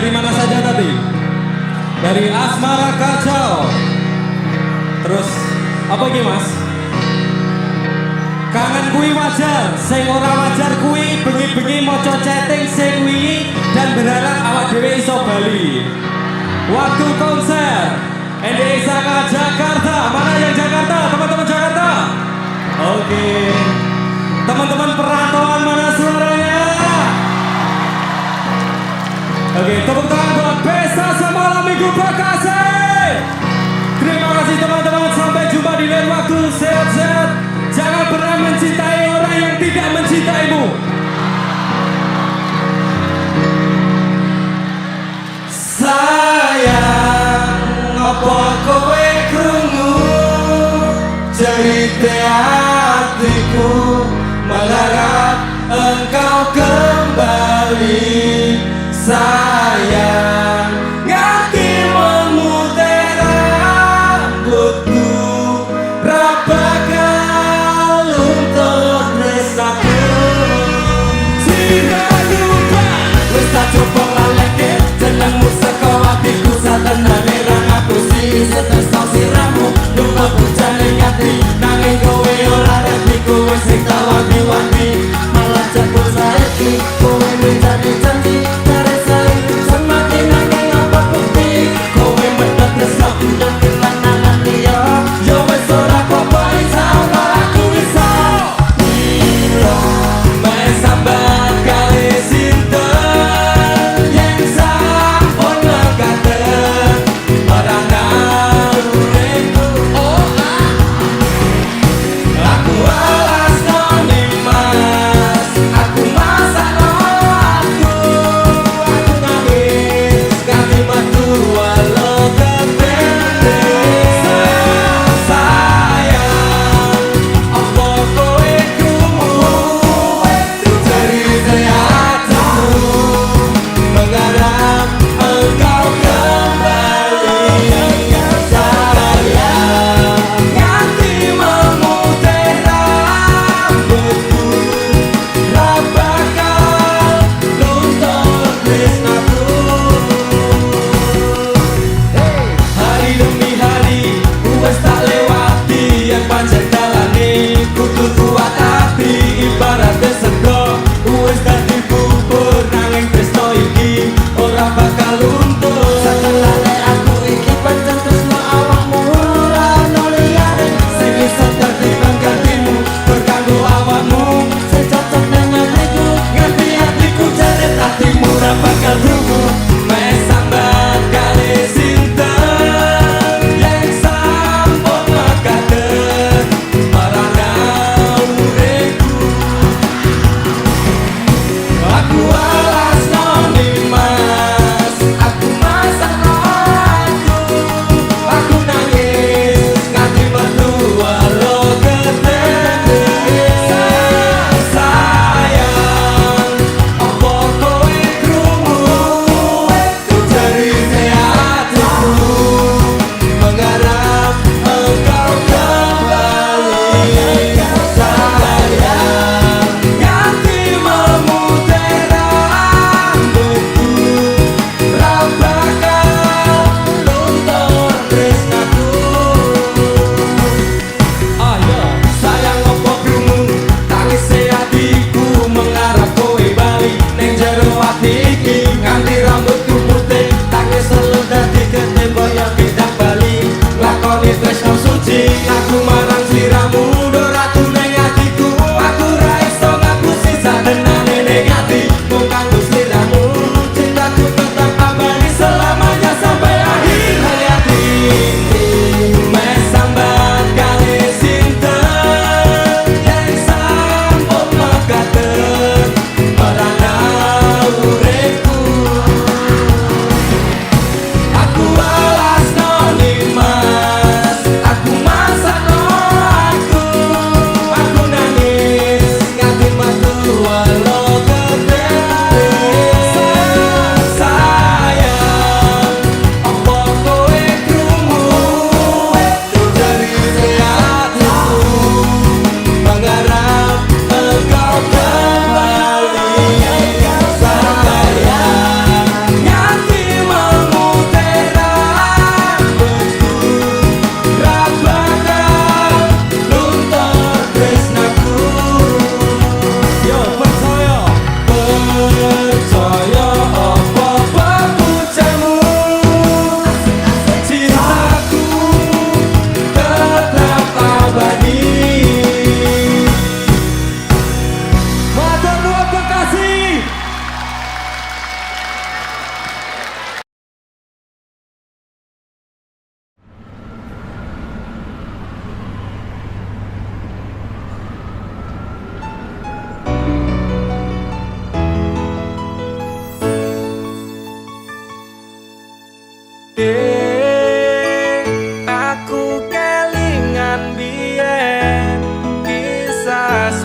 dari mana saja tadi? Dari Asmara Kacau. Terus apa lagi mas? Kangen kui wajar, sing ora wajar kui bengi-bengi moco chatting sing wingi dan berharap awak dhewe iso bali. Waktu konser Endesa Jakarta. Mana yang Jakarta? Teman-teman Jakarta. Oke. Teman-teman perantauan mana suaranya? Oke, tepuk tangan buat Pesta Semalam Minggu Bekasi. Terima kasih teman-teman, sampai jumpa di lain waktu. Sehat-sehat. Jangan pernah mencintai orang yang tidak mencintaimu. Sayang, apa kowe krungu cerita hatiku, mengharap engkau kembali. Sayang, ngerti memutih rambutku, rapakal untuk resaku. Tidak lupa, wis tak coba laleke jenengmu saka hatiku, satenane ra ngapusi setesno siramu. Lupa bujane ngati nanging kowe ora ngerti, kowe sing tak wanti-wanti malah jebul saiki. Kowe menjadi janji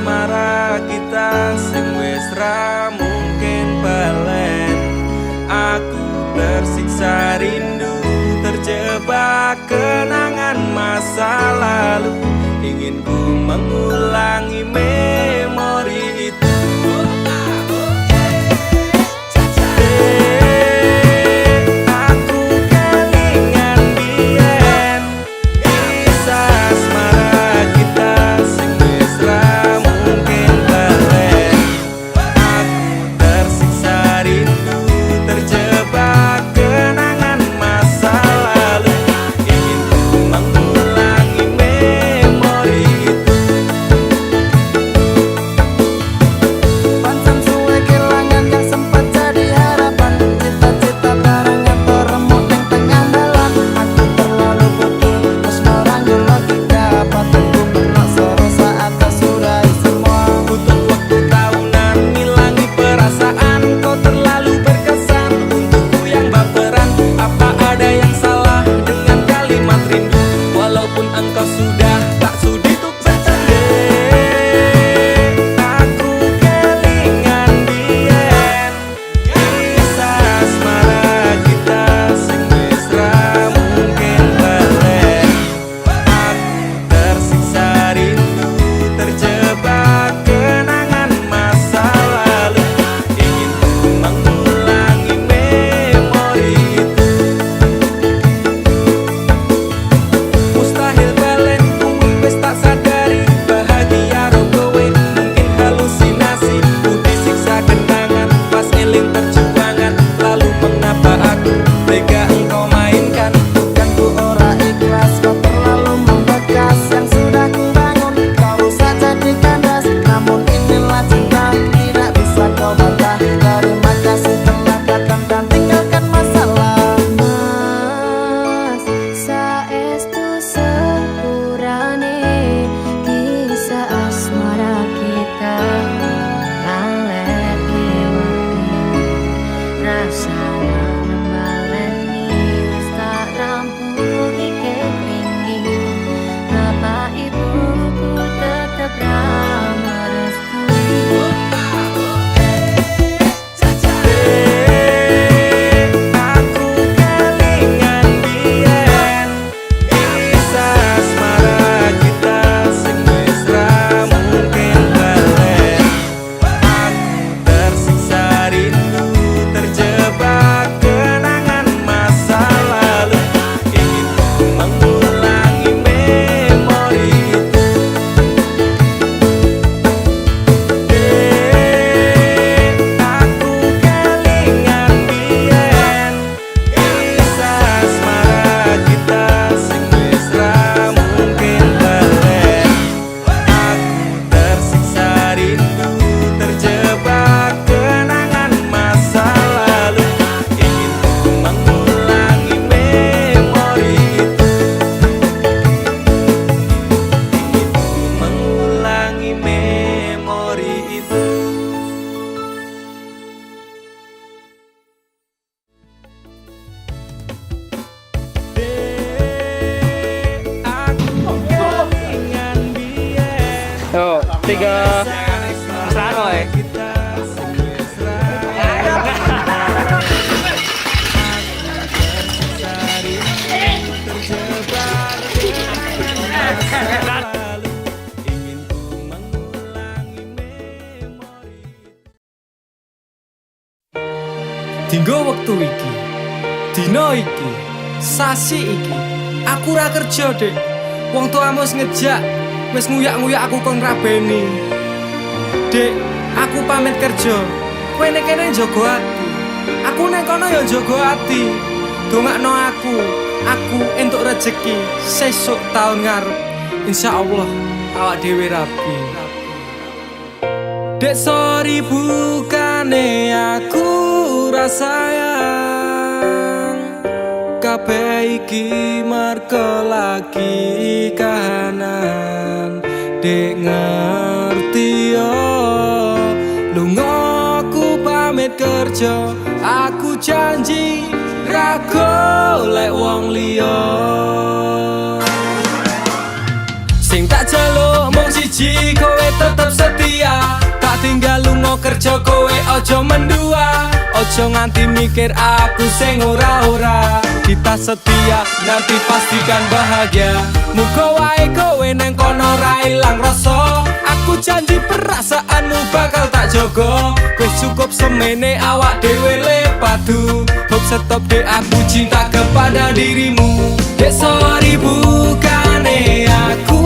asmara kita sing wis ra mungkin balen. Aku tersiksa rindu, terjebak kenangan masa lalu. Ingin ku mengulangi memori itu. Yo, 3 Sano ya. Dinggo wektu iki, dina iki, sasi iki, aku ra kerja, Dik. Wong tuamu wis ngejak, wis nguyak-nguyak aku kon rabeni. Dik, aku pamit kerja. Kowe nek kene njaga ati. Aku nek kono ya njaga ati. Dongakno aku entuk rezeki sesuk taun ngarep. Insyaallah awak dhewe rapi. Dek sorry bukane aku sayang kabeh iki marga lagi kahanan. Dek ngerti yo lunga aku pamit kerja, aku janji ra golek wong liya. Sing tak jaluk mung siji, kowe tetep setia. Ojo nganti mikir aku sing ora-ora. Kita setia nanti pastikan bahagia. Muga wae kowe neng kono ra ilang rasa. Aku janji perasaanmu bakal tak jogo. Wis cukup semene awak dhewe le padu. Hop stop dek aku cinta kepada dirimu. Dek sorry bukane aku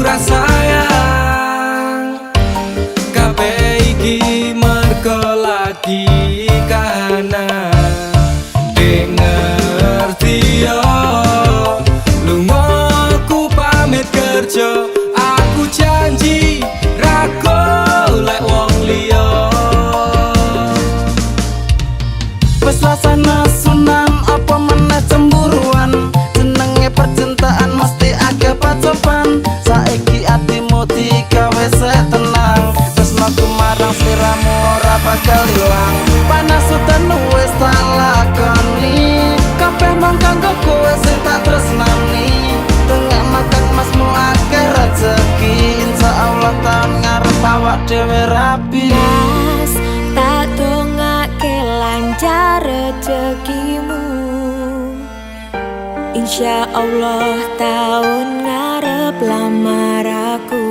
rasa sayang. Kabeh iki mergo lagi kana dek ngerti yo. Lunga aku pamit kerja. Aku janji ra golek wong liya. Wes rasane sunan apa meneh cemburuan. Jenenge percintaan mesti agak pacoban. Saiki atimu digawe tenang. Tresnaku marang sliramu ora bakal ilang. Panas udan wis tak lakoni. Kabeh mung kanggo kowe sing tak tresnani. Tengah makan masmu akeh rezeki. Insyaallah taun ngarep awak dhewe rapi. Mas, tak dongake lancar rezekimu. Insya Allah tahun ngarep lamar aku.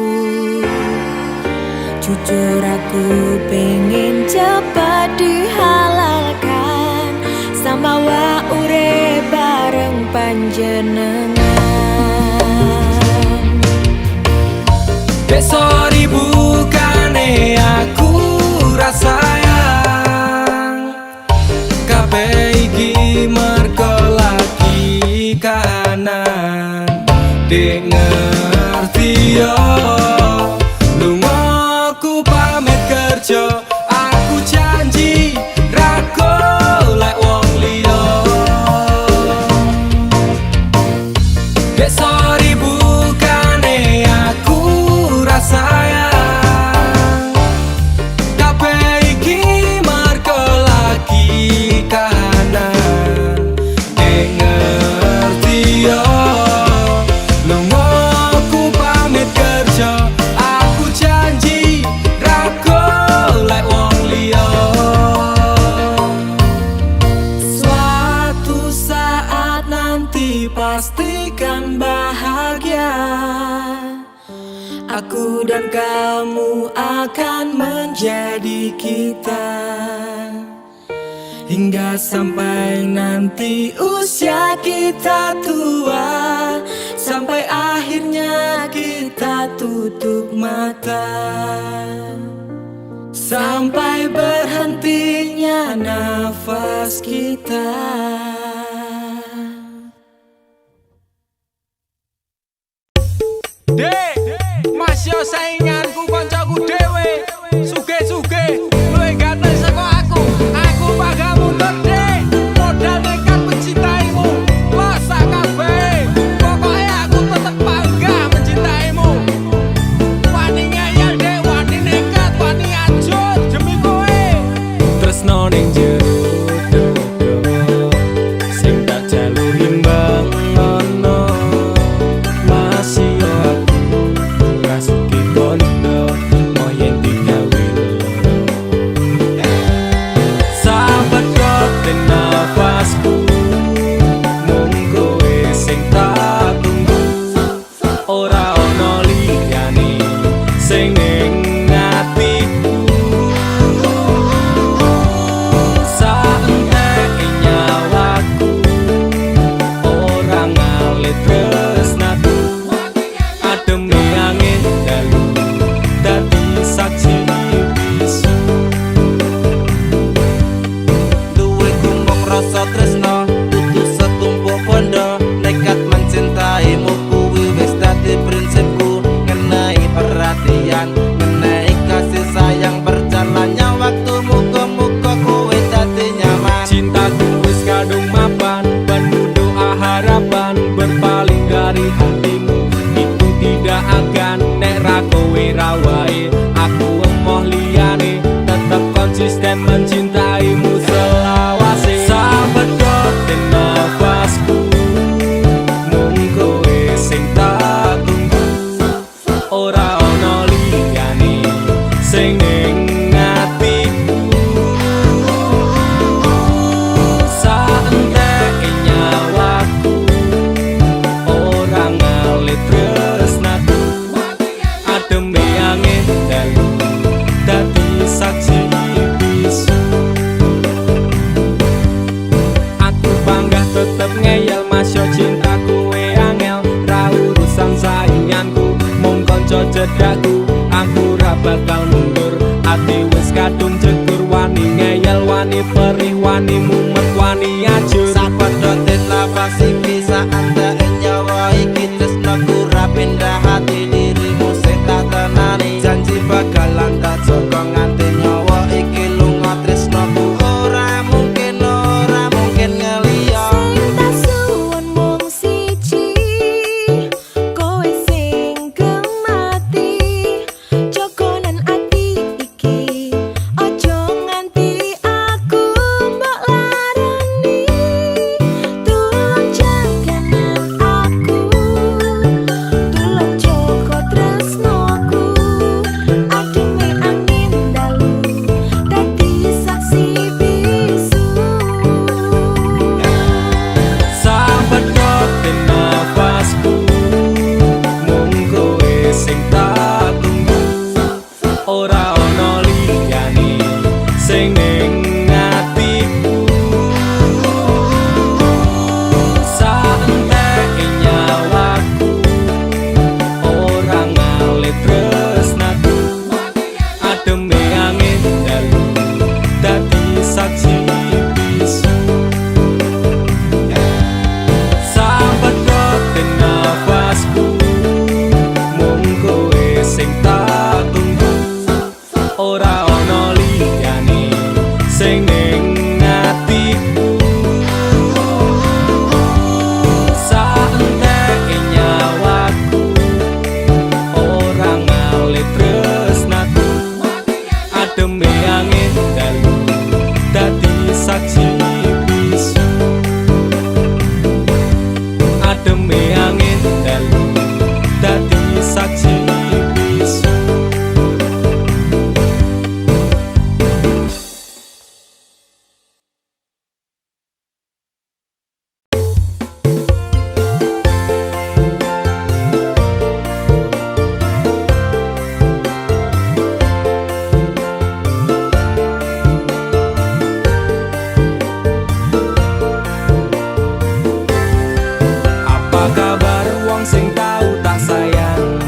Jujur aku pengen cepat dihalalkan. Sambawa urip bareng panjenengan. Dek sorry bukane aku rasa sayang. Kabeh iki mergo lagi kanan. Dek ngerti yo. Lunga aku pamit kerja. Aku janji ra golek wong liya. Dek sorry bukane aku rasa sayang. Kabeh iki mergo lagi kanan. Dek ngerti yo. Lunga aku pamit kerja. Aku janji ra golek wong liya. Suatu saat nanti pastikan bahagia. Aku dan kamu akan menjadi kita. Hingga sampai nanti usia kita tua. Sampai akhirnya kita tutup mata. Sampai berhentinya nafas kita. Dek, Mas yo sainganku koncoku dhewe. Suge-suge, luwih ganteng saka aku. Aku bakal mundur, Dek. Modal nekat mencintaimu. Losa kabeh. Pokoke aku tetep bangga mencintaimu. Wani ngeyel, Dek, wani nekat, wani ajur demi kowe. Tresno ning jero dodo. Sing tak jalur imbang ono. Masih yo aku rasuki kon bakal mundur. Ati wis kadung jegur, wani ngeyel, wani perih, wani mumet, wani ajur. Sapedotin nafas iki saat nyawa iki tresnaku ra pindah hati dirimu sing tak tenani. Janji bakalan tak jaga nganti nyawa iki lunga tresnaku. Ora mungkin ngeliya. Sing tak suwun mung siji, kowe sing gemati. Jogonan ati iki, ojo nganti aku mbok larani. Tulung jaganan aku, tulung jaga tresnaku. Ademe angin dalu, dadi saksi bisu. Sapedotin nafasku, mung kowe sing tak tunggu. Ora ono liyane sing ning atiku. Saenteke nyawaku, ora ngalit tresnaku. Ademe angin dalu, dadi saksi bisu. Sapedotin nafasku, mung kowe sing tak tunggu. Ora ono liyane sing ning atiku. Saenteke nyawaku, ora ngalit tresnaku. Ademe angin dalu, dadi saksi bisu. Ademe angin dalu, dadi saksi bisu. Apa kabar wong sing tau tak sayang?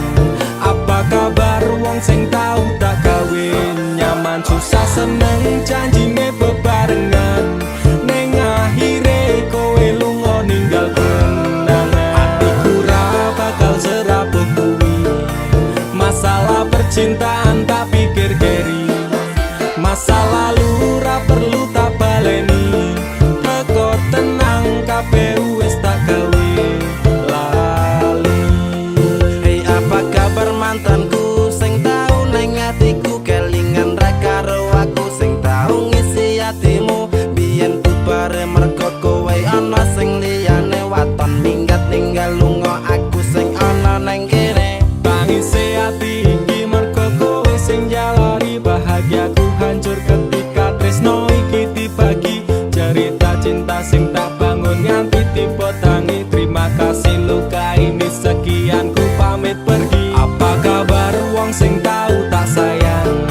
Apa kabar wong sing tau tak kawin? Nyaman susah seneng janjine bebarengan, ning akhire kowe lunga ninggal kenangan. Atiku ra bakal serapuh kuwi, masalah percintaan tak pikir keri. Masa lalu ra perlu tak baleni, teko tenang kabeh wis tak gawe lali. Hei, apa kabar mantanku sing tau neng atiku? Kelingan ra karo aku sing tau ngisi atimu. Biyen bubare mergo kowe ana sing liyane, waton minggat ninggal lunga aku sing ana neng kene. Tangise ati iki mergo kowe sing jalari bahagiaku hancur ketika tresno iki dibagi. Cerita cinta sing tak bangun nganti tiba tangi. Terima kasih luka ini sekian, ku pamit pergi. Apa kabar wong sing tau tak sayang?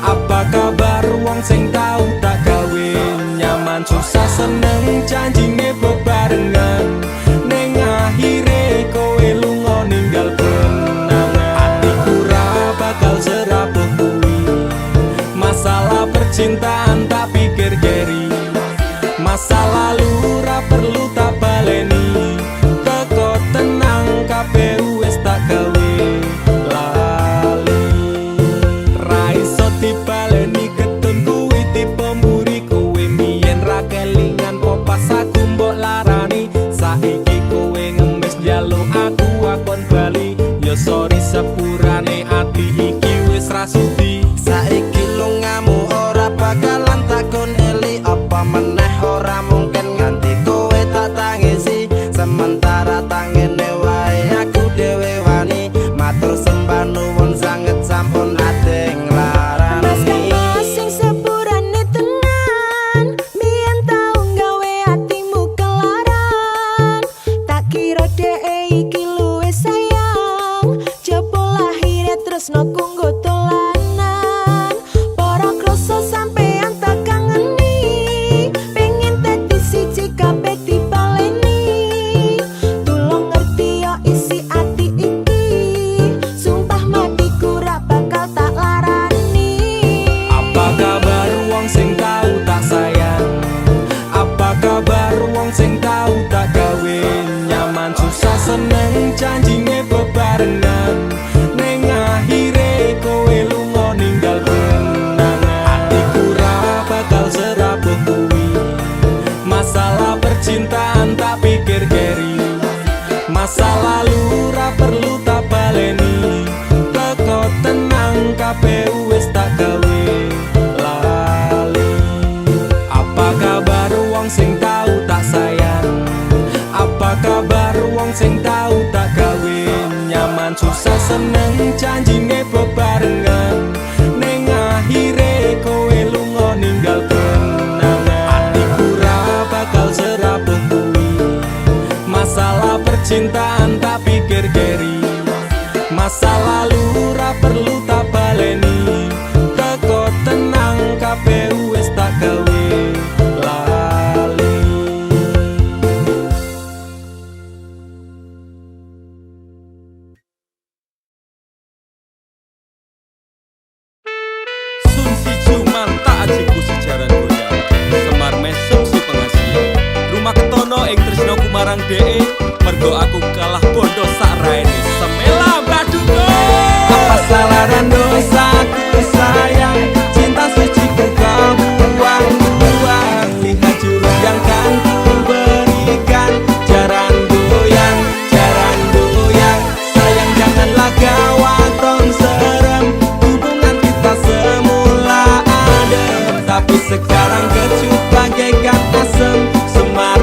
Apa kabar wong sing tau tak kawin? Nyaman susah seneng janjine bebarengan, ning akhire kowe lunga ninggal kenangan. Atiku ra bakal serapuh kuwi, masalah percintaan tak pikir keri. Masa lalu ra perlu tak baleni, teko tenang kabeh wis tak gawe lali. Ra iso dibaleni ketun kuwi tipe mburi, kowe mien ra kelingan po pas aku mbok larani. Saiki kowe ngemis njaluk aku akon bali, ya sorry sepurane ati iki wis ra sudi. Saiki lungamu ora bakalan janjine bebarengan, ning akhire kowe lunga ninggal kenangan. Atiku ra bakal serapuh kuwi, masalah percintaan tak pikir keri, masa lalu ra perlu tak baleni, teko tenang kabeh wis tak gawe lali. Sun si cuman tak ajiku sejaran goyang, Semar mesem si pengasihan, rumah ketono ing tresno kumarang dee, mergo aku kalah bondo sak raine semela baduko. Apa salaran dosaku sayang, cinta suci kau buang-buang, lihat jurus yang kan ku berikan, jaran goyang, sayang janganlah gawatong serem, hubungan kita semula adem, tapi sekarang kecut bagaikan asem, semar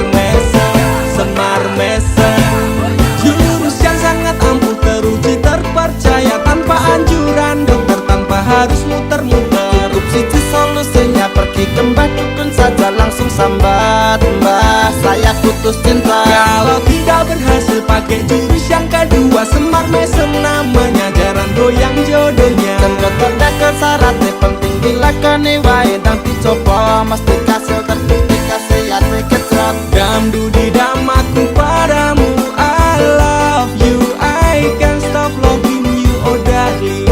mesem, jurus yang sangat ampuh teruji terpercaya, tanpa anjuran dokter, tanpa harus muter-muter. Cukup siji solusinya, pergi ke mbah dukun saja, langsung sambat, mbah saya putus cinta. Kalau tidak berhasil pakai jurus yang kedua, semar mesem namanya, jaran goyang jodohnya. Dan dokter dekel syaratnya penting dilakoni wae, nang dicoba mesti kasil terbukti kasih hati kecot. Damdu di damaku padamu, I love you, I can't stop loving you, oh darling,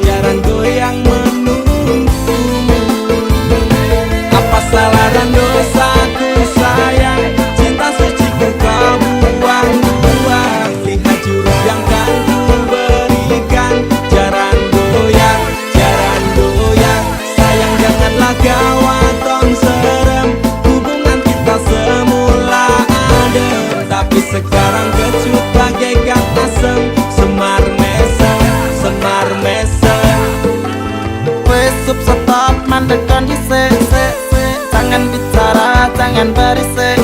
jaran goyang menunggumu. Apa salah dan dosaku sayang, cinta suci kau buang-buang, lihat jurus yang kan ku berikan, jaran goyang, sayang janganlah gawatong serem, hubungan kita semula adem, tapi sekarang kecut bagaikan asem, semar mesem. Wes stop mandekan dhisik, jangan bicara, jangan berisik.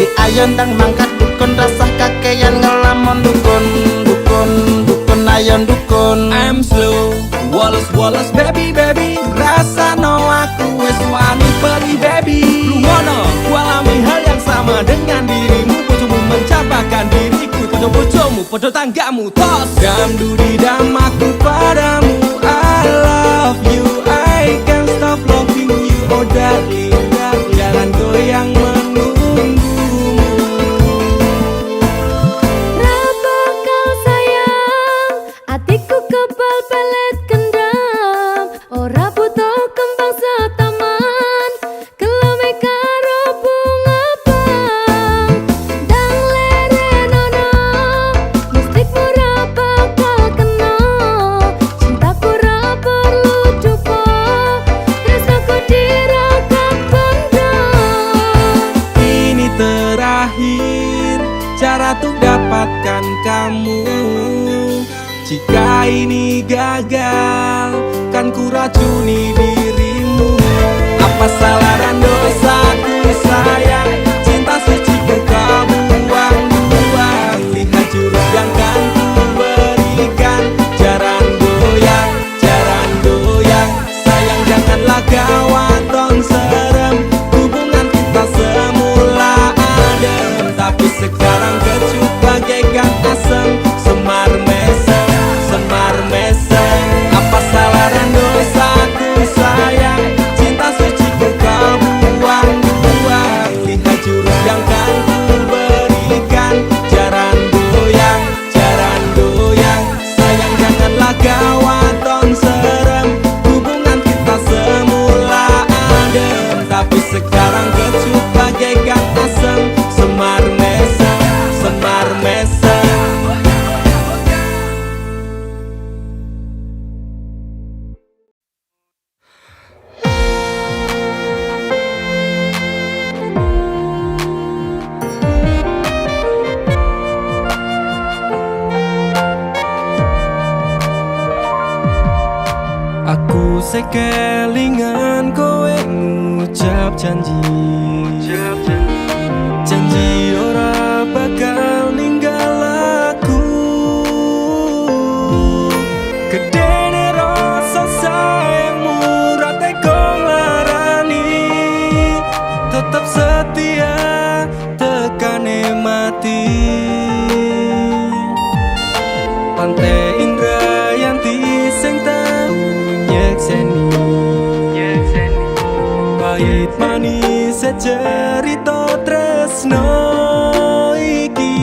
Ki ayo ndang mangkat dukun, rasah kakean ngelamun dukun, ayo dukun. I'm slow, Wallace baby, rasa no aku wis wani pergi baby. Lumono, ku alami hal yang sama dengan dirimu, bojomu mencapakan diriku, bojomu, bojo tanggamu, tos. Damdu di damaku padamu, I love you, I can't stop loving you, oh darling, jalan goyang menunggumu. Raba kau sayang, atiku kebal pelet kendam, ora butuh kembang setaman, kelame karo bunga bang, dang lerenono, mistikmu ra bakal kena, cintaku ra perlu dupa, tresnaku dirakat benda. Ini terakhir cara untuk dapatkan kamu, jika ini gagal kan ku racuni dirimu. Apa salah dan dosaku sayang, cinta suci kau buang-buang, lihat jurus yang kan ku berikan, jaran goyang, sayang janganlah gawatong serem, hubungan kita semula adem, tapi sekarang kecut bagaikan asem, semar mesem. Apa salah dan dosaku sayang, cinta suci kau buang-buang, lihat jurus yang kan ku berikan, jaran goyang, sayang janganlah gawatong serem, hubungan kita semula adem, tapi sekarang kecut bagaikan asem, semar mesem. Aku sekelingan kowe ngucap janji, janji ora bakal ninggal aku. nyekseni pahit manis cerita tresno iki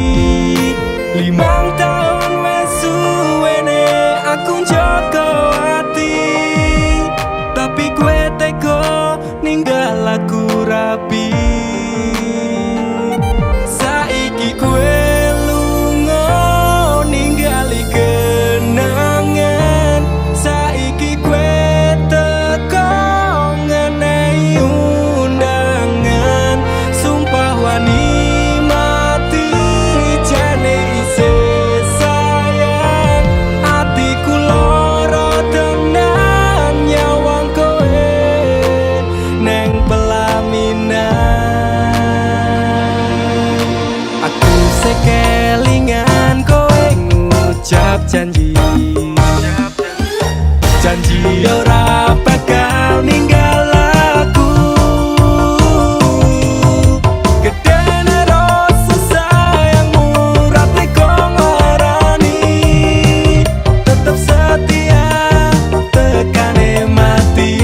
5 tahun wes suwene aku njogo ati tapi kue teko ninggal aku rapi saiki kue lunga ningali kenangan saiki kue teko ngenehi undangan sumpah wani mati jane isih sayang atiku loro tenan nyawang kowe neng pelaminan aku sekelingan kowe ngucap janji ora bakal ninggal aku gedene rasa sayangmu rati kok ngarani tetep setia tekane mati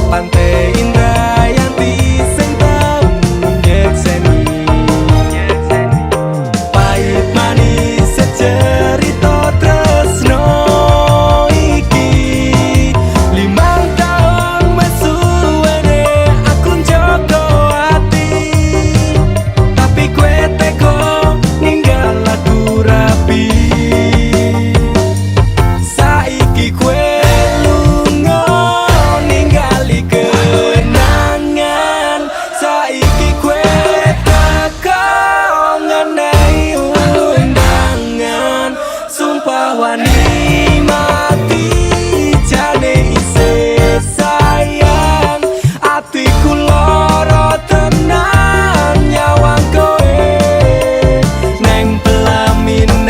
Pantai Indrayanti sing tau nyekseni pahit manis cerita tresno iki 5 tahun wes suwene aku njogo ati tapi kue teko ninggal aku rapi saiki kue lunga ningali kenangan saiki kue teko ngenehi undangan sumpah wani mati jane isih sayang atiku loro tenan nyawang kowe neng pelaminan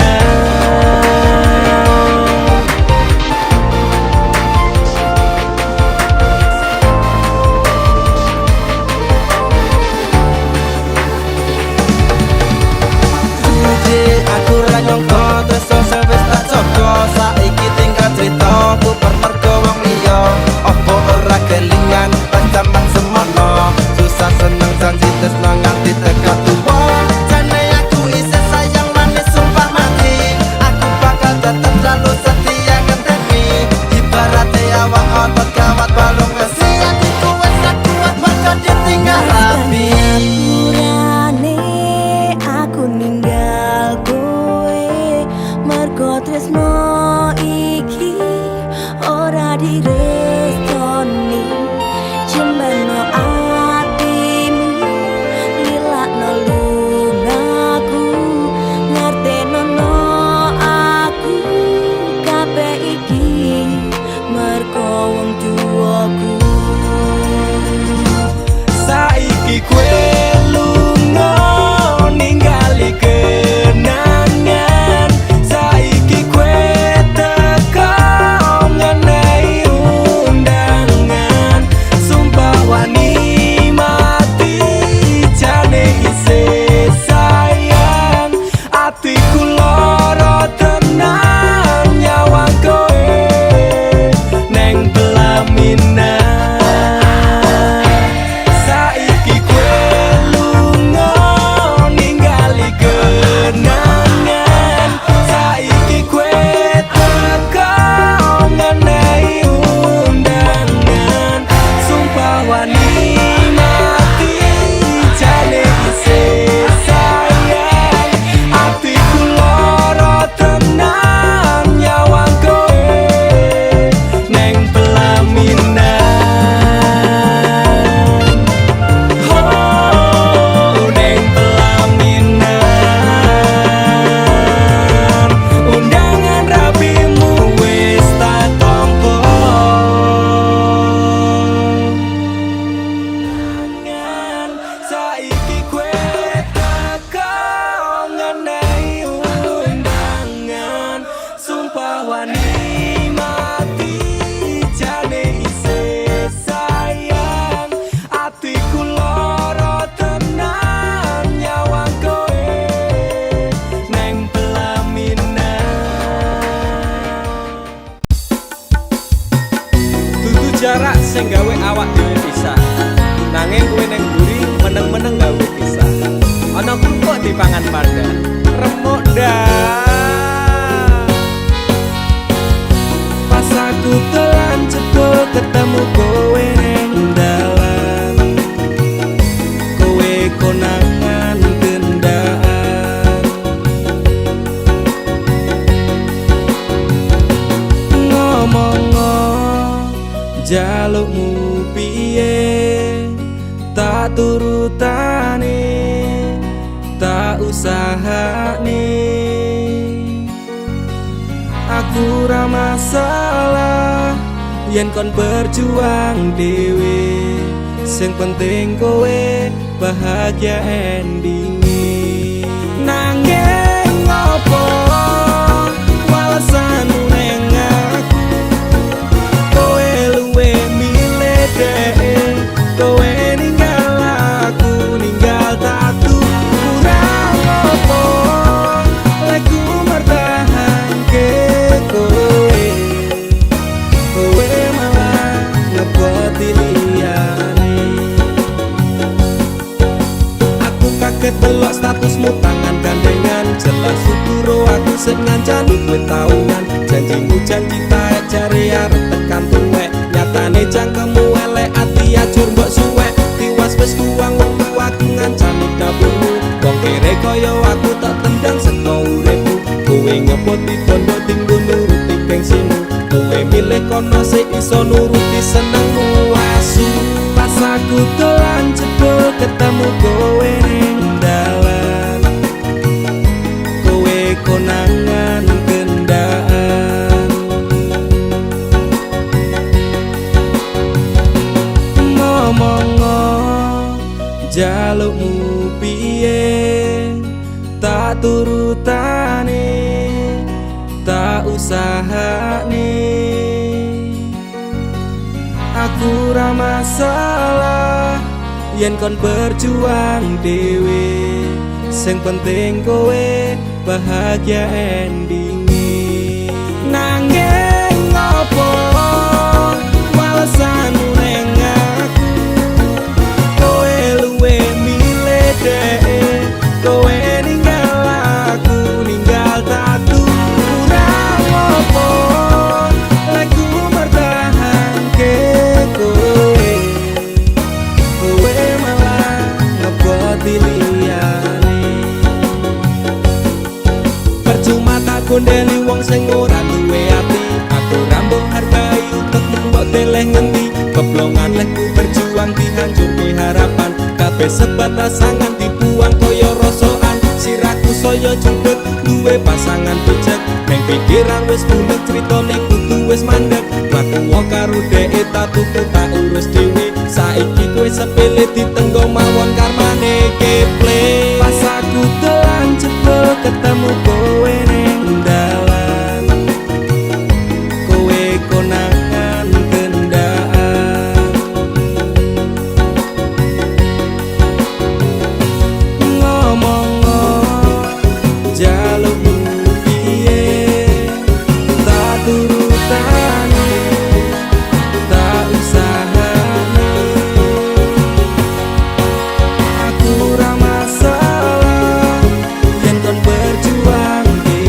Suci aku ra nyangka tresno sing wis tak jaga saiki tinggal critaku permergo wong liya apa ora kelingan pas jaman semono susah seneng janji tresno nganti tekan tuwa jane aku isih sayang manis sumpah mati aku bakal tetep selalu setia ngenteni ibarate awak otot kawat balung besi atiku wis tak kuat bakal ditinggal rapi Aturane aku ninggal kowe mergo tresno iki ora direstoni jembano atimu lilakno lungaku ngertenono aku kabeh iki mergo wong tuaku saiki kue lunga ningali kenangan saiki kue teko ngenehi undangan sumpah wani mati jane isih sayang atiku loro tenan nyawang kowe neng pelaminan saiki kue lunga ningali kenangan saiki kue teko ngenehi undangan sumpah wani mati jane isih sayang atiku loro tenan nyawang kowe neng pelaminan neng pelaminan undangan rapimu wis tak tampa saiki kue teko ngenehi undangan sumpah wani jarak sing gawe awak dhewe pisah. Nanging kowe ning mburi meneng-meneng gawe pisah. Ana krupuk dipangan panda, remuk ndak. Pas aku telan jebul ketemu kowe ning dalan, kowe konangan gendaan. Ngomong jalukmu piye, tak turutane, tak usahane. Aku ra masalah yen kon berjuang dhewe, sing penting kowe bahagia endinge. Nanging ngopo walesanmu ning aku, kowe luwe milih dhek, kowe ninggal aku ninggal tatu. Kurang ngopo lagu mertahanke kowe, kowe malah ngeboti liyane. Aku kaget delok statusmu tangan gandengan, jelas suturo aku sing ngancani kowe tahunan. Janjimu janji taek jare arep tekan tuwek, nyatane cangkemmu elek ati ajur mbok suwek. Tiwas wis kuwang wektu aku ngancani dapurmu, wong kere kaya aku tak tendang saka uripmu. Kowe ngepoti bondo tinggo nuruti gengsimu, kowe milih kono sik iso nuruti senengmu asu. Pas aku dolan jebul ketemu kowe ning dalan, kowe konangan gendaan. Ngomong jalukmu piye, tak turutane, tak usahane. Aku ra masalah yen kon berjuang dhewe, sing penting kowe bahagia endinge. Nanging ngopo walesanmu ning aku, kowe luwe milih dhek, kowe ninggal aku ninggal tatu. Kurang ngopo lagu mertahanke kowe, kowe malah ngeboti liyane. Percuma tak gondeli wong sing ora duwe ati, aku ra mbok hargai utekmu mbok deleh ngendi. Keblongan lekku berjuang dihancurke harapan, kabeh sebatas angan dibuang koyo rosokan. Sirahku saya jemput duwe pasangan pijak, neng pikiran wis bulet critane kudu wis mandek. Laku karo dhek tak tuku tak urus dhewe, saiki kowe sepele ditenggo mawon karmane keple. Pas aku dolan jebul ketemu kowe ning dalan, kowe konangan gendaan. Ngomong jalukmu piye, tak turutane, tak usahane. Aku ra masalah yen kon berjuang dhewe,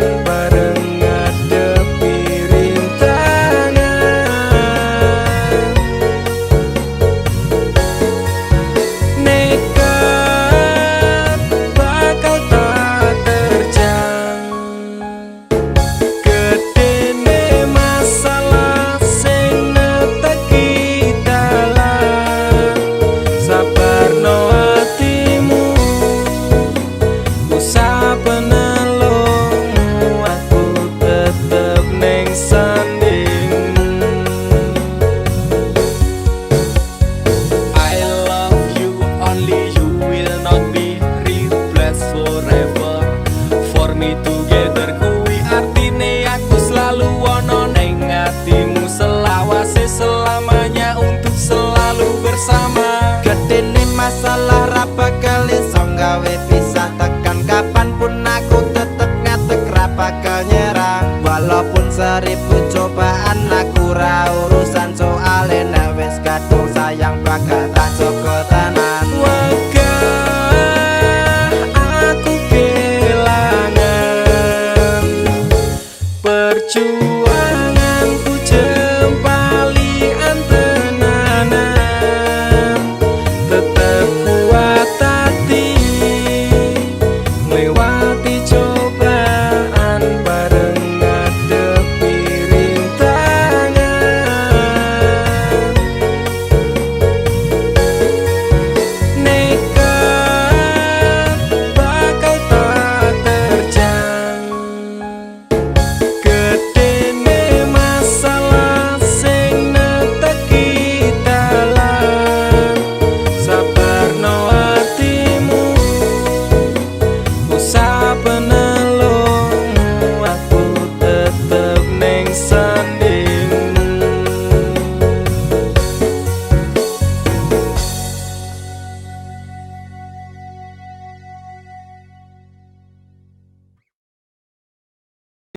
jalan bareng ngadepi rintangan. Nekat bakal tak terjang. Gedene masalah sing neteki dalan. Sabarno hatimu, usah penelungmu, aku tetep ning sandingmu. I love you, only you will not be replaced forever. For me together kuwi artine aku selalu ono ning atimu, selawase selamanya untuk selalu bersama. Gedene masalah ra bakal iso gawe pisah, tekan kapanpun aku tetep ngadeg ra bakal nyerah. Walaupun seribu cobaan aku ra urusan, soale nek wis kadung sayang bakal tak jaga tenan. Wegah aku kelangan perjuanganku jempali antenanan, tetep kuat hati lewati cobaan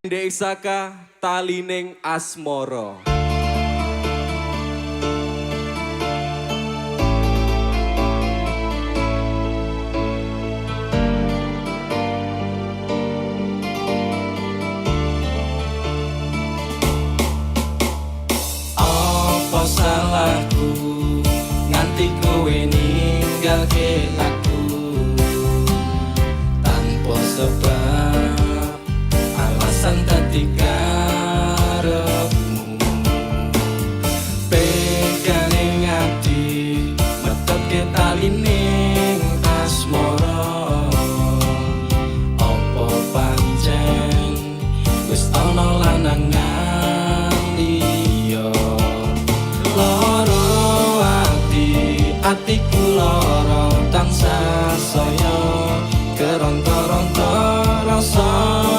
Ndek Saka talining asmara. Apa salahku nganti kowe ninggalke aku tanpa sebab alasan dadi karepmu pegane ngati metutke talining asmara apa pancen wis ana lanangan liya loro atiku loro tansah saya keronto-ronto rasa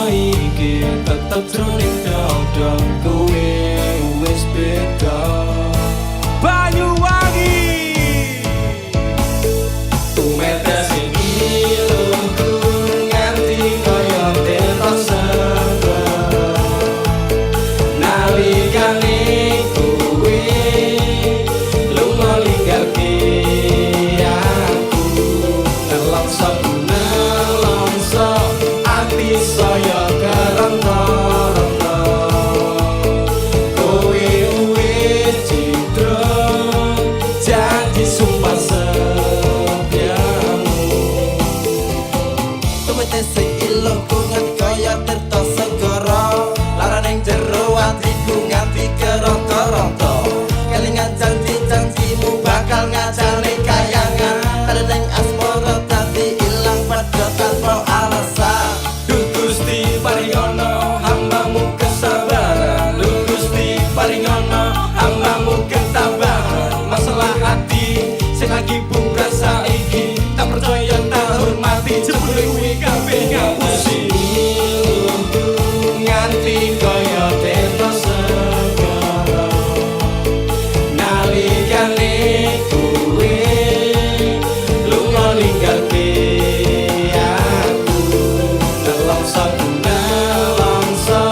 iki tetep jroning dada kowe wis beda Banyuwangi tumetes iluku nganti kaya terasa nalikane kowe lunga ninggalke aku nelongso ati saya keronto-ronto kowe wis citra janji sumpah setiamu tumetes iluku nganti kaya tirta segara laraning jero atiku nganti keronto-ronto kelingan janji-janjimu bakal ngajane kayangan talining asmara dadi ilang padha tanpa alasan Duh Gusti paringono hambamu kesabaran Duh Gusti paringono hambamu ketabahan masalah hati sing lagi bubrah saiki tak percaya tak hormati jebule kuwi kabeh ngapusi nganti kaya teto segara nalikane kowe lunga ninggalke aku nelongso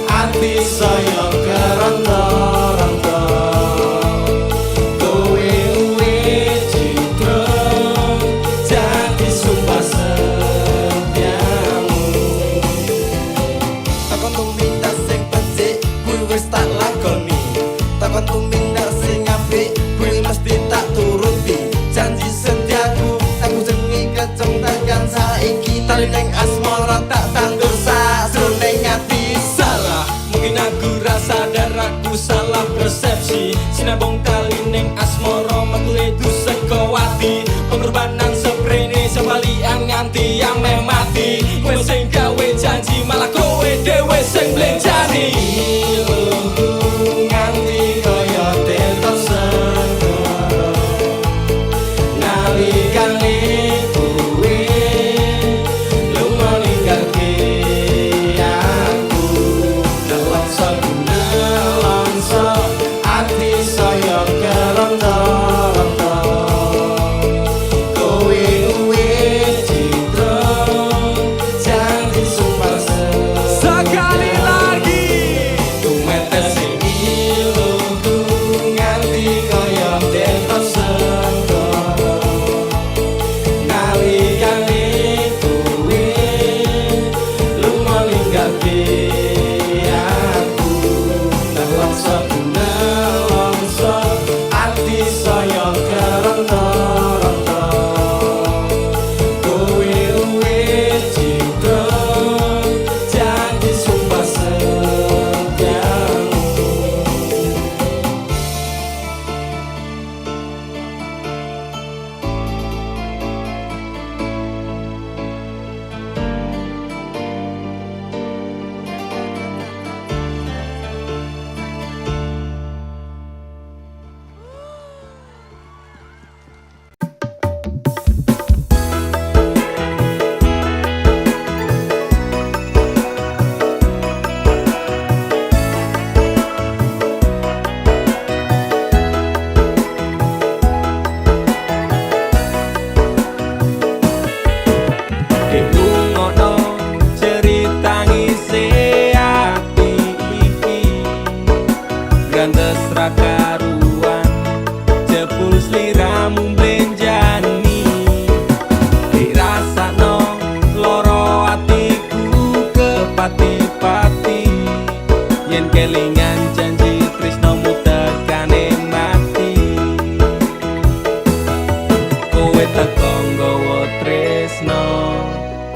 ati saya keronto-ronto kowe wis citra janji sumpah setiamu takon tumindak sing becik kuwi wis tak lakoni takon tumindak sing apik kuwi mesti tak turuti janji setiaku aku jenenge keceng tekan saiki talining asmara tak tandur sajroning ati salah mungkin aku rasa dan aku salah persepsi sinabung talining asmara metu itu sekowati pengorbanan seprene sebalian nganti yang mati kowe sing gawe janji malah kowe dhewe sing blenjani nganti kaya teto segara nalikane kowe lunga ninggalke aku nelongso ati saya keronto-ronto kowe wis citra janji sumpah sekali lagi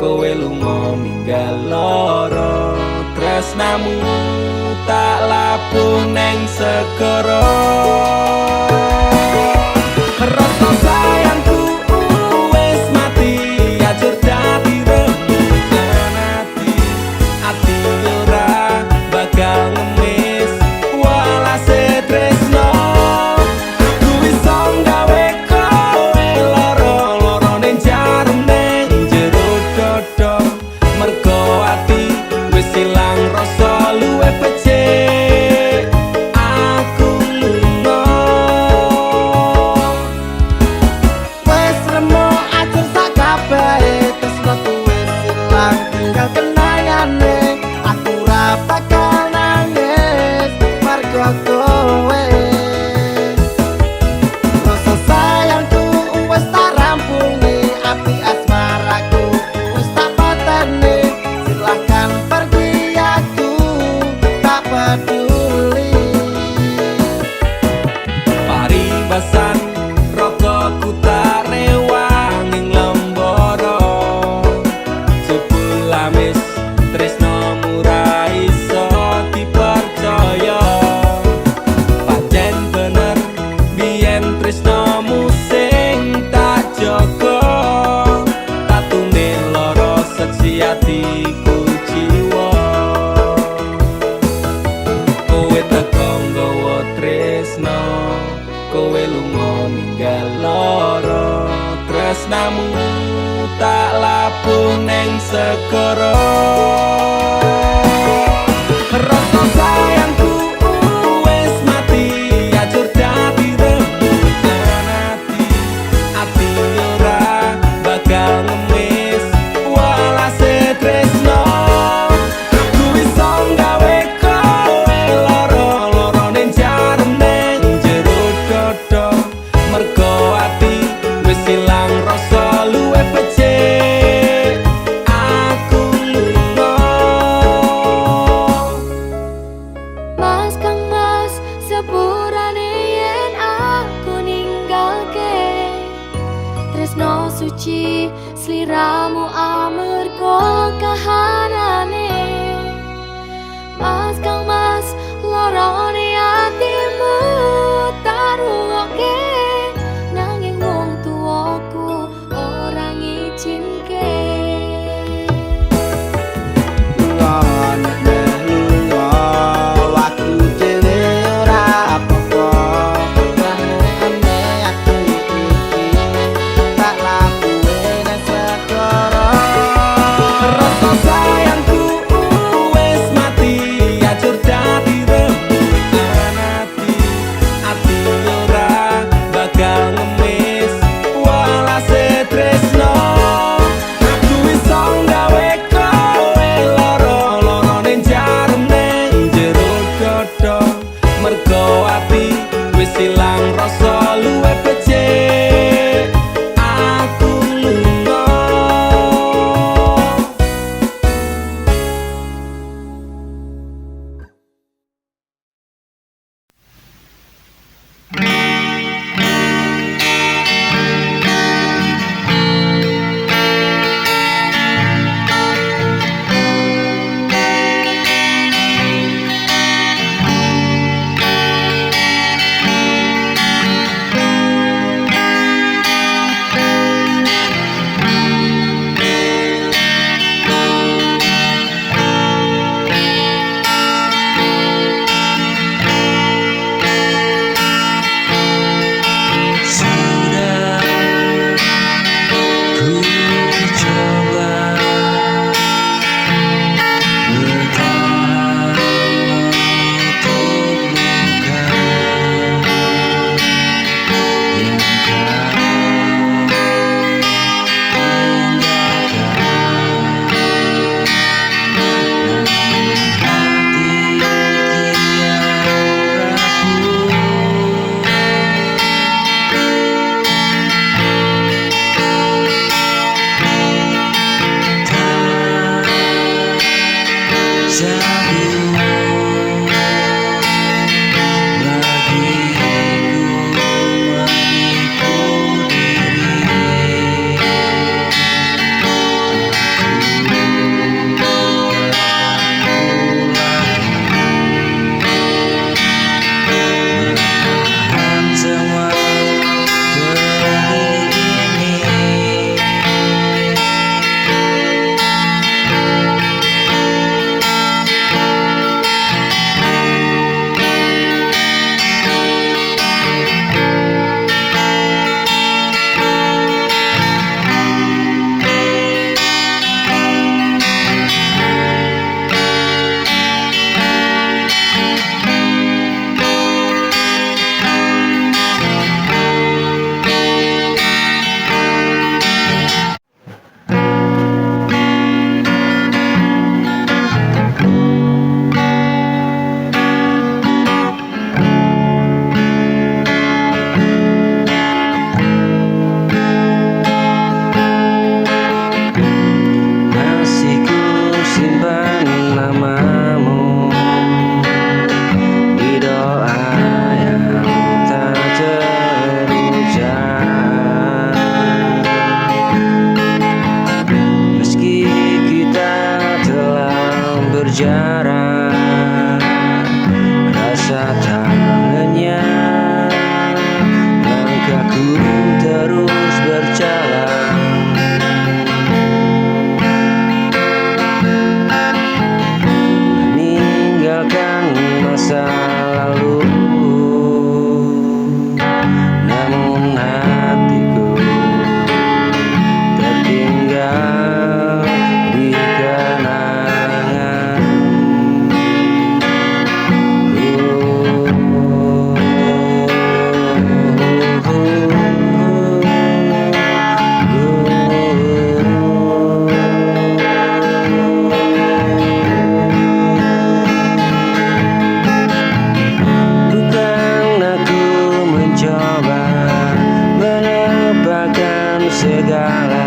kowe lunga ninggal lara tresnamu tak labuh neng segara rasa sayangku wis mati ajur dadi rembugan ati ora bakal ngemis walase tresno aku iso gawe kowe lara ning jarum ning jero dodo mergo ati wis ilang rasa luwe becik aku lunga Wes remo ajur sak kabehe tresno wis ilang tinggal kenangane aku ora bakal nangis margo kowe rasa sayangku wis tak rampungi api asmaraku wis tak pateni silahkan pergi aku tak peduli paribasan rokoku tak rewang ing lembara jebul amis tresnomu ra iso dipercaya pancen bener biyen tresnomu sing tak jaga tatune lara seksi atiku jiwa kowe teko nggawa tresno kowe lunga ninggal lara tresnamu tak labuh neng segara rasa sayangku wis mati ajur dadi rembugan ati ora bakal ngemis walase tresno aku iso gawe kowe lara ning jarum ning jero dodo mergo ati wis ilang rasa luwe becik aku lunga Mas kang mas sepurane yen aku ninggalke tresno suci sliramu amarga kahanane Mas kang mas lorone atimu taruke nanging wong tuaku ora ngizinke ngono lunga aku dhewe ora apa-apa ane aku iki tak lakuin segara rasa sayangku berjarak, rasa tangannya, langkahku terus berjalan. Meninggalkan masa lalu, namun hatiku tertinggal di kenangan. Bukan aku mencoba melupakan segala